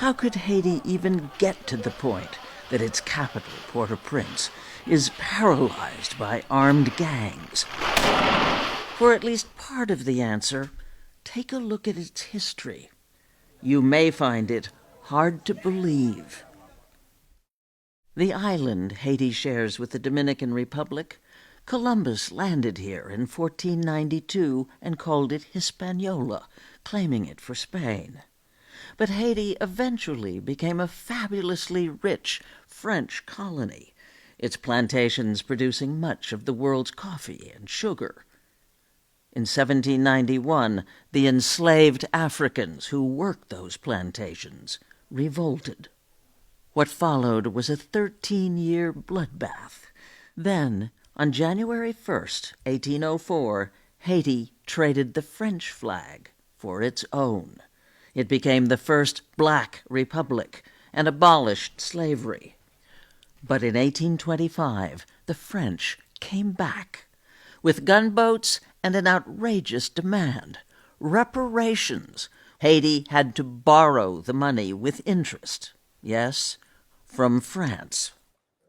How could Haiti even get to the point that its capital, Port-au-Prince, is paralyzed by armed gangs? For at least part of the answer, take a look at its history. You may find it hard to believe. The island Haiti shares with the Dominican Republic, Columbus landed here in 1492 and called it Hispaniola, claiming it for Spain. But Haiti eventually became a fabulously rich French colony, its plantations producing much of the world's coffee and sugar. In 1791, the enslaved Africans who worked those plantations revolted. What followed was a 13-year bloodbath. Then, on January 1st, 1804, Haiti traded the French flag for its own. It became the first black republic and abolished slavery. But in 1825, the French came back with gunboats and an outrageous demand: reparations. Haiti had to borrow the money with interest. Yes, from France.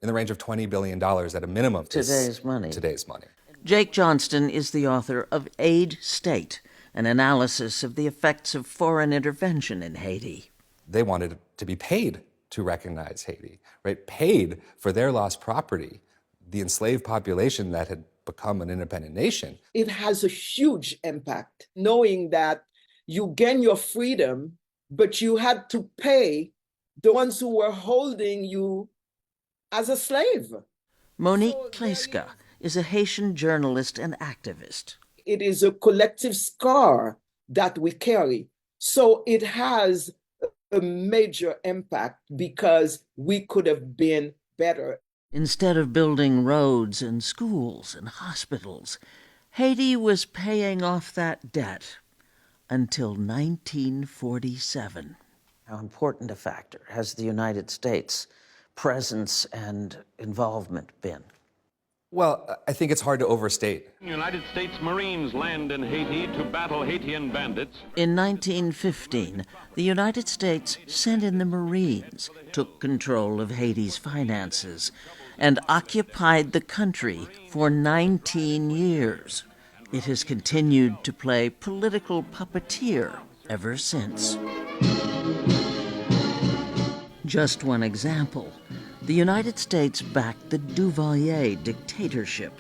In the range of $20 billion at a minimum. Today's money. Today's money. Jake Johnston is the author of Aid State, an analysis of the effects of foreign intervention in Haiti. They wanted to be paid to recognize Haiti, right? Paid for their lost property, the enslaved population that had become an independent nation. It has a huge impact, knowing that you gain your freedom, but you had to pay the ones who were holding you as a slave. Monique Kleska is a Haitian journalist and activist. It is a collective scar that we carry. So it has a major impact because we could have been better. Instead of building roads and schools and hospitals, Haiti was paying off that debt until 1947. How important a factor has the United States' presence and involvement been? Well, I think it's hard to overstate. United States Marines land in Haiti to battle Haitian bandits. In 1915, the United States sent in the Marines, took control of Haiti's finances, and occupied the country for 19 years. It has continued to play political puppeteer ever since. Just one example. The United States backed the Duvalier dictatorship.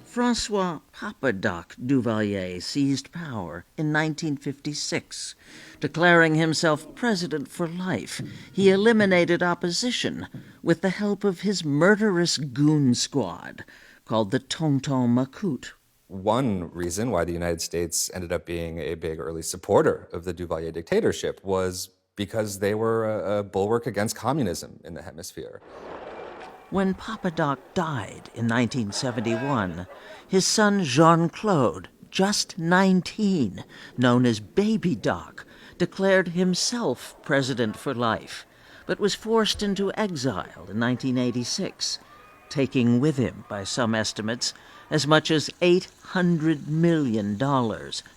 François Papa-Doc Duvalier seized power in 1956. Declaring himself president for life, he eliminated opposition with the help of his murderous goon squad called the Tonton Macoute. One reason why the United States ended up being a big early supporter of the Duvalier dictatorship was because they were a bulwark against communism in the hemisphere. When Papa-Doc died in 1971, his son Jean-Claude, just 19, known as Baby Doc, declared himself president for life, but was forced into exile in 1986, taking with him, by some estimates, as much as $800 million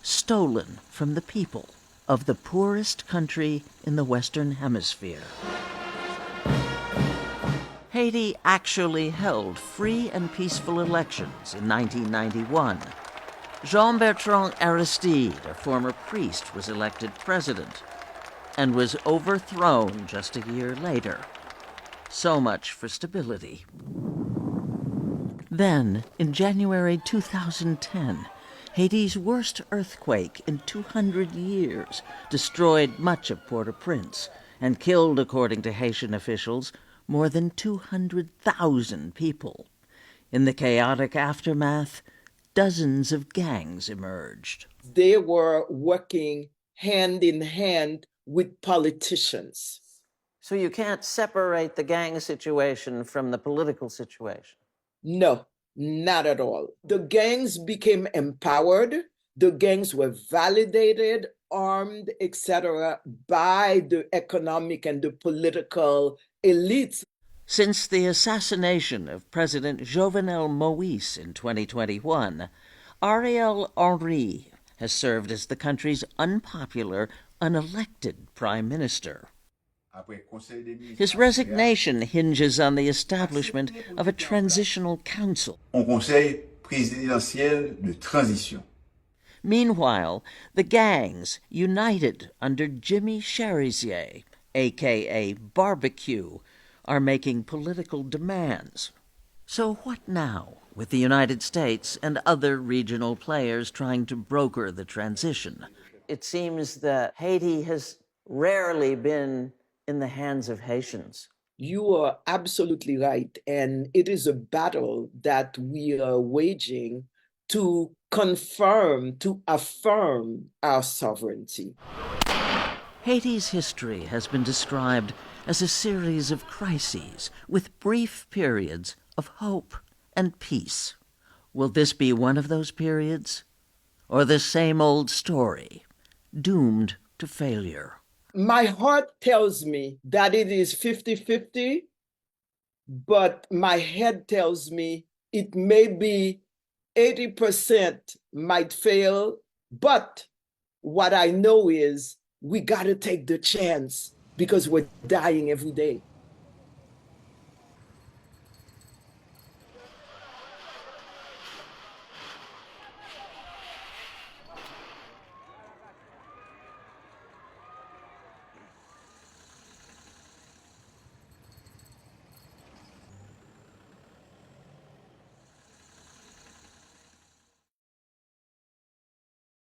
stolen from the people of the poorest country in the Western Hemisphere. Haiti actually held free and peaceful elections in 1991. Jean-Bertrand Aristide, a former priest, was elected president and was overthrown just a year later. So much for stability. Then, in January 2010, Haiti's worst earthquake in 200 years destroyed much of Port-au-Prince and killed, according to Haitian officials, more than 200,000 people. In the chaotic aftermath, dozens of gangs emerged. They were working hand in hand with politicians. So you can't separate the gang situation from the political situation? No, not at all. The gangs became empowered. The gangs were validated, armed, etc., by the economic and the political elites. Since the assassination of President Jovenel Moïse in 2021, Ariel Henry has served as the country's unpopular, unelected prime minister. His resignation hinges on the establishment of a transitional council. Un conseil présidentiel de transition. Meanwhile, the gangs, united under Jimmy Cherizier, a.k.a. Barbecue, are making political demands. So what now, with the United States and other regional players trying to broker the transition? It seems that Haiti has rarely been in the hands of Haitians. You are absolutely right. And it is a battle that we are waging to confirm, to affirm our sovereignty. Haiti's history has been described as a series of crises with brief periods of hope and peace. Will this be one of those periods? Or the same old story, doomed to failure? My heart tells me that it is 50-50, but my head tells me it may be 80% might fail. But what I know is we got to take the chance because we're dying every day.